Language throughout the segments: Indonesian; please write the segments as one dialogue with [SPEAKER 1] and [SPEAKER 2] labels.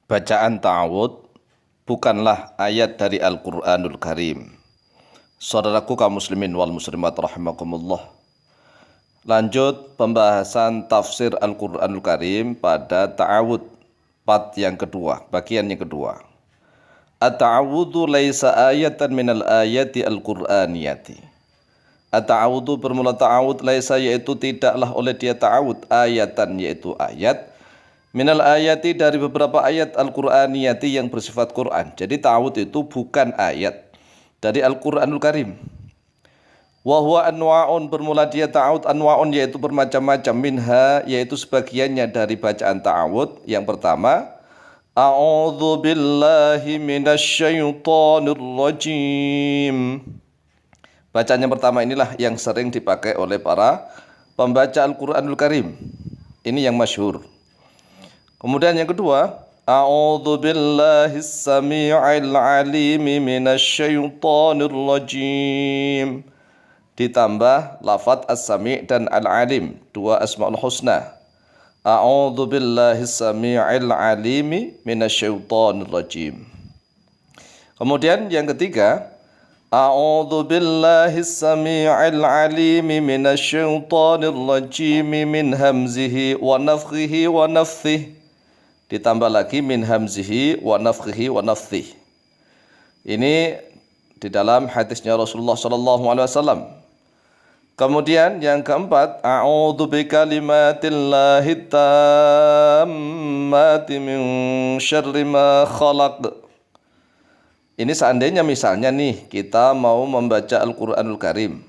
[SPEAKER 1] Bacaan ta'awud bukanlah ayat dari Al-Quranul Karim. Saudaraku kaum muslimin wal muslimat rahimakumullah. Lanjut pembahasan tafsir Al-Quranul Karim pada ta'awud part yang kedua, bagian yang kedua. At-ta'awudu laisa ayatan minal ayati al-Qur'aniyati. At-ta'awudu bermula ta'awud laisa yaitu tidaklah oleh dia ta'awud ayatan yaitu ayat minal ayati dari beberapa ayat Al-Qur'aniyati yang bersifat Quran. Jadi ta'awud itu bukan ayat dari Al-Qur'anul Karim. Wa huwa anwa'un bermula dia ta'awud anwa'un yaitu bermacam-macam, minha yaitu sebagiannya dari bacaan ta'awud. Yang pertama, a'udzu billahi minasyaitonir rajim. Bacaan yang pertama inilah yang sering dipakai oleh para pembaca Al-Qur'anul Karim. Ini yang masyhur. Kemudian yang kedua, a'udzu billahis samii'il 'aliimi minasyaitonir rajim. Ditambah lafaz as-sami' dan al-alim, dua asmaul husna. A'udzu billahis samii'il 'aliimi minasyaitonir rajim. Kemudian yang ketiga, a'udzu billahis samii'il 'aliimi minasyaitonir rajim min hamzihi wa nafthihi wa nafthihi. Ditambah lagi min hamzihi wa nafthihi wa nafthihi. Ini di dalam hadisnya Rasulullah sallallahu alaihi wasallam. Kemudian yang keempat, a'udzu bikalimatillahi tammati min syarri ma khalaq. Ini seandainya misalnya nih kita mau membaca Al-Qur'anul Karim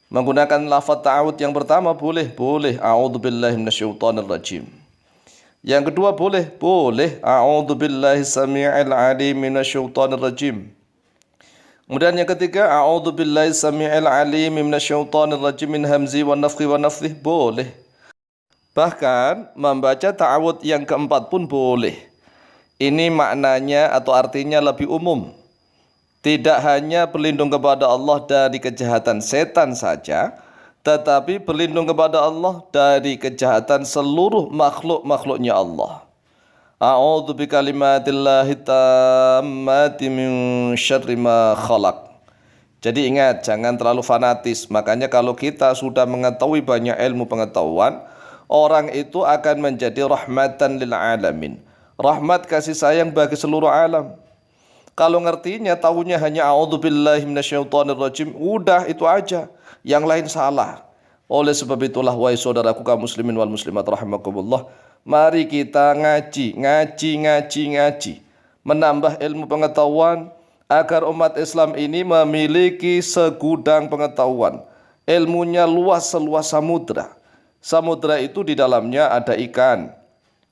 [SPEAKER 1] menggunakan lafaz ta'awud yang pertama boleh a'udzu billahi minasyaitonir rajim. Yang kedua boleh a'udzu billahi samii'il 'aliim minasyaitonir rajim. Kemudian yang ketiga, a'udzu billahi samii'il 'aliim minasyaitonir rajim min hamzi wa nafthi wa nafthihi, boleh. Bahkan membaca ta'awud yang keempat pun boleh. Ini maknanya atau artinya lebih umum. Tidak hanya berlindung kepada Allah dari kejahatan setan saja, tetapi berlindung kepada Allah dari kejahatan seluruh makhluk-makhluknya Allah. A'udzu bikalimatillahi tammati min syarri ma khalaq. Jadi ingat, jangan terlalu fanatis. Makanya kalau kita sudah mengetahui banyak ilmu pengetahuan, orang itu akan menjadi rahmatan lil alamin. Rahmat kasih sayang bagi seluruh alam. Kalau ngertinya tahunya hanya a'udzubillahi minasyaitonir rajim, udah itu aja. Yang lain salah. Oleh sebab itulah wahai saudaraku kaum muslimin wal muslimat rahimakumullah, mari kita ngaji, menambah ilmu pengetahuan agar umat Islam ini memiliki segudang pengetahuan. Ilmunya luas seluas samudra. Samudra itu di dalamnya ada ikan,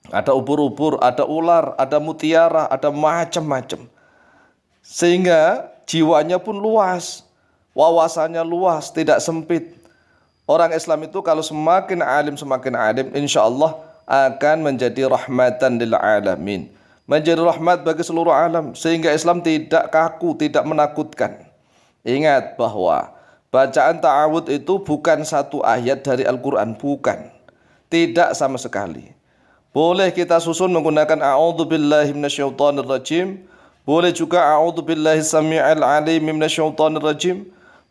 [SPEAKER 1] ada ubur-ubur, ada ular, ada mutiara, ada macam-macam. Sehingga jiwanya pun luas, wawasannya luas, tidak sempit. Orang Islam itu kalau semakin alim, insya Allah akan menjadi rahmatan lil alamin, menjadi rahmat bagi seluruh alam, sehingga Islam tidak kaku, tidak menakutkan. Ingat bahwa bacaan ta'awud itu bukan satu ayat dari Al-Quran, bukan, tidak sama sekali. Boleh kita susun menggunakan a'udzu billahi minasyaitonir rajim, boleh juga a'udzu billahi samii'il 'aliim minasyaitonir rajim,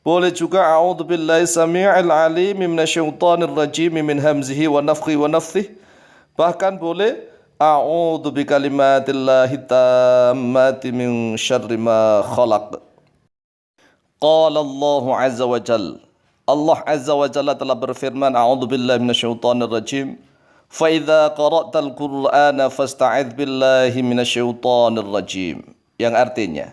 [SPEAKER 1] boleh juga a'udzu billahi samii'il 'aliim minasyaitonir rajim min hamzihi wa nafthihi wa nafthihi. Bahkan boleh a'udzu bikalimatillahi tammati min syarri ma khalaq. Qala Allah azza wa jalla. Allah azza wa jalla telah berfirman, a'udzu billahi minasyaitonir rajim. Fa idza qara'tal Qur'ana fasta'idz billahi minasyaitonir rajim. Yang artinya,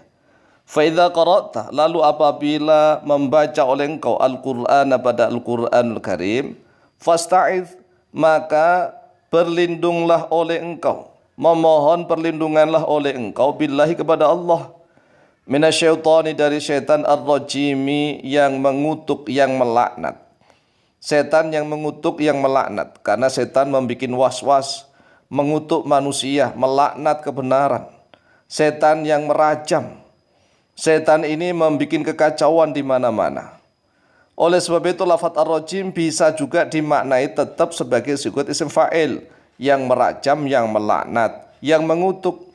[SPEAKER 1] fa idza qara'ta, lalu apabila membaca oleh engkau Al-Qur'ana pada Al-Qur'anul Karim, fasta'idz, maka berlindunglah oleh engkau, memohon perlindunganlah oleh engkau billahi kepada Allah, minasyaitani dari syaitan ar-rajimi yang mengutuk, yang melaknat. Setan yang mengutuk, yang melaknat, karena setan membuat was-was, mengutuk manusia, melaknat kebenaran. Setan yang merajam, setan ini membuat kekacauan di mana-mana. Oleh sebab itu lafaz ar-rajim bisa juga dimaknai tetap sebagai sikut isim fa'il, yang merajam, yang melaknat. yang mengutuk.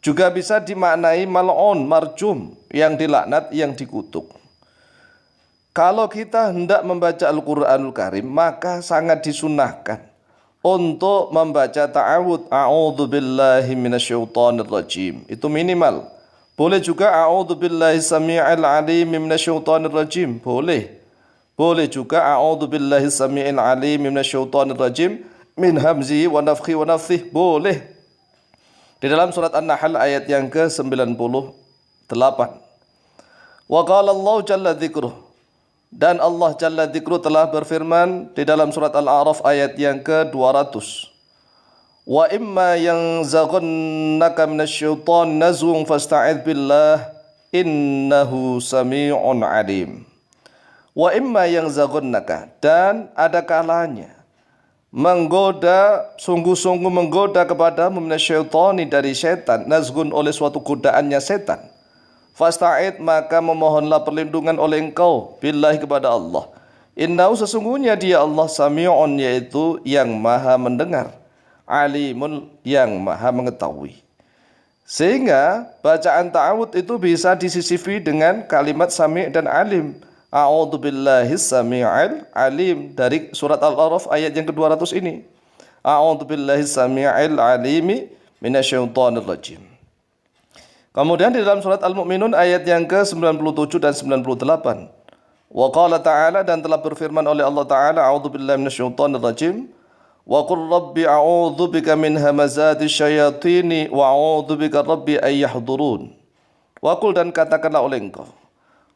[SPEAKER 1] Juga bisa dimaknai mal'un, marjum, yang dilaknat, yang dikutuk. Kalau kita hendak membaca Al-Quranul Karim, maka sangat disunahkan untuk membaca ta'awud, a'udzu billahi minasyaitonir rajim. Itu minimal. Boleh juga a'udzu billahi samii'il 'aliim minasyaitonir rajim. Boleh. Boleh juga a'udzu billahi samii'il 'aliim minasyaitonir rajim min hamzihi wa nafthihi wa nafthihi. Boleh. Di dalam surat An-Nahl ayat yang ke-98. Wa qala Allah jalla dzikruh. Dan Allah Jalla Dzikru telah berfirman di dalam surat Al-A'raf ayat yang ke-200. Wa imma yanzaghannaka minasyaitonir nazghun fasta'idz billah innahu samii'un 'aliim. Wa imma yanzaghannaka, dan ada kalanya menggoda, sungguh-sungguh menggoda kepadamu minasyaitoni, dari setan, nazghun, oleh suatu godaannya setan. Fasta'id, maka memohonlah perlindungan oleh engkau billahi, kepada Allah. Innahu, sesungguhnya dia Allah, sami'un, yaitu yang maha mendengar, alimun, yang maha mengetahui. Sehingga bacaan ta'awud itu bisa disisipi dengan kalimat sami' dan alim. A'udzu billahi sami'il alim, dari surat Al-A'raf ayat yang ke-200 ini. A'udzu billahi sami'il alimi minasyaitonir rajim. Kemudian di dalam surat Al-Mu'minun ayat yang ke-97 dan 98. Wa qala ta'ala, dan telah berfirman oleh Allah Ta'ala, a'udzu billahi minasyaitonir rajim. Wa qur rabbi a'udzu bika min hamazati syayatini wa a'udzu bika rabbi ay yahdurun. Wa qul, dan katakanlah oleh engkau,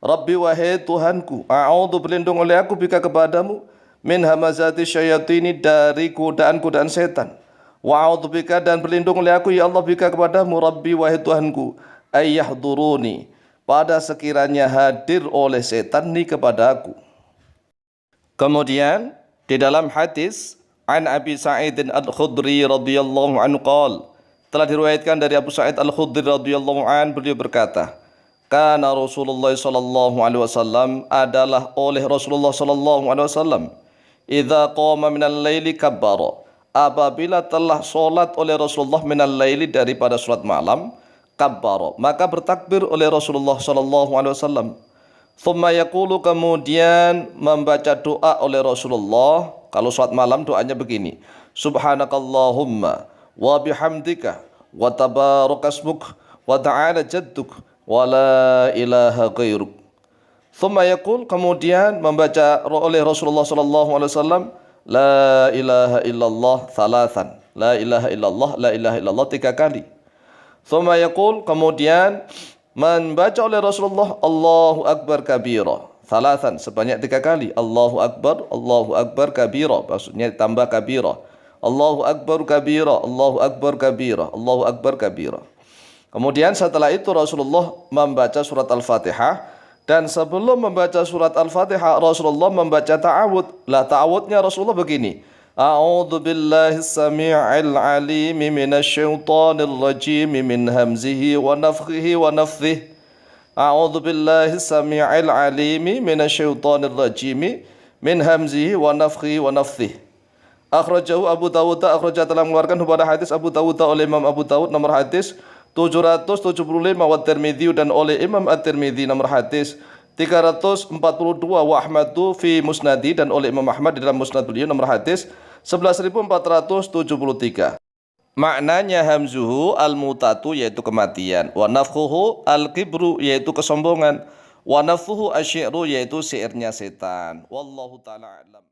[SPEAKER 1] Rabbi, wahai Tuhanku, a'udzu, berlindung oleh aku, bika, kepadamu, min hamazati syayatini, dari godaan-godaan setan. Wa a'udzubika, dan berlindung oleh aku ya Allah, bika, kepadamu, Rabbi, wahai Tuhanku, ayyahduruni, pada sekiranya hadir oleh setan ni kepada aku. Kemudian di dalam hadis an Abi Sa'id Al-Khudri radhiyallahu anhu qala, telah diriwayatkan dari Abu Sa'id Al-Khudri radhiyallahu anhu, beliau berkata, kana Rasulullah sallallahu alaihi wasallam, adalah oleh Rasulullah sallallahu alaihi wasallam, idza qama minal laili kabbara, apabila telah solat oleh Rasulullah minal laili, daripada solat malam, kabbara, maka bertakbir oleh Rasulullah sallallahu alaihi wasallam. Thumma yaqulu, kemudian membaca doa oleh Rasulullah. Kalau solat malam doanya begini, subhanakallahumma wa bihamdika wa tabarakasmuk wa ta'ala jadduk wa la ilaha ghairuk. Thumma yaqul, kemudian membaca oleh Rasulullah sallallahu alaihi wasallam, la ilaha illallah thalathan, la ilaha illallah, la ilaha illallah 3 kali. Thumma yaqul, kemudian membaca oleh Rasulullah, Allahu akbar kabira, thalathan, sebanyak 3 kali. Allahu akbar kabira, maksudnya tambah kabira. Allahu akbar kabira, Allahu akbar kabira, Allahu akbar kabira. Kemudian setelah itu Rasulullah membaca surat Al-Fatihah. Dan sebelum membaca surat Al-Fatihah, Rasulullah membaca ta'awud. Lah ta'awudnya Rasulullah begini, a'udzu billahi samii'il 'aliim minasyaitonir rajim min hamzihi wa nafthihi wa nafthihi. A'udzu billahi samii'il 'aliim minasyaitonir rajim min hamzihi wa nafthihi wa nafthihi. Akhrajahu Abu Dawud, akhraja, telah mengeluarkan pada hadis Abu Dawud oleh Imam Abu Dawud nomor hadis 775, wa Tirmidzi, dan oleh Imam At-Tirmidzi nomor hadis 342, wa Ahmadu fi Musnadi, dan oleh Imam Ahmad di dalam Musnad beliau nomor hadis 11.473. Maknanya hamzuhu al-mutatu, yaitu kematian, wa nafkhuhu al-kibru, yaitu kesombongan, wa nafkhuhu asyi'ru, yaitu syairnya setan. Wallahu ta'ala a'lam.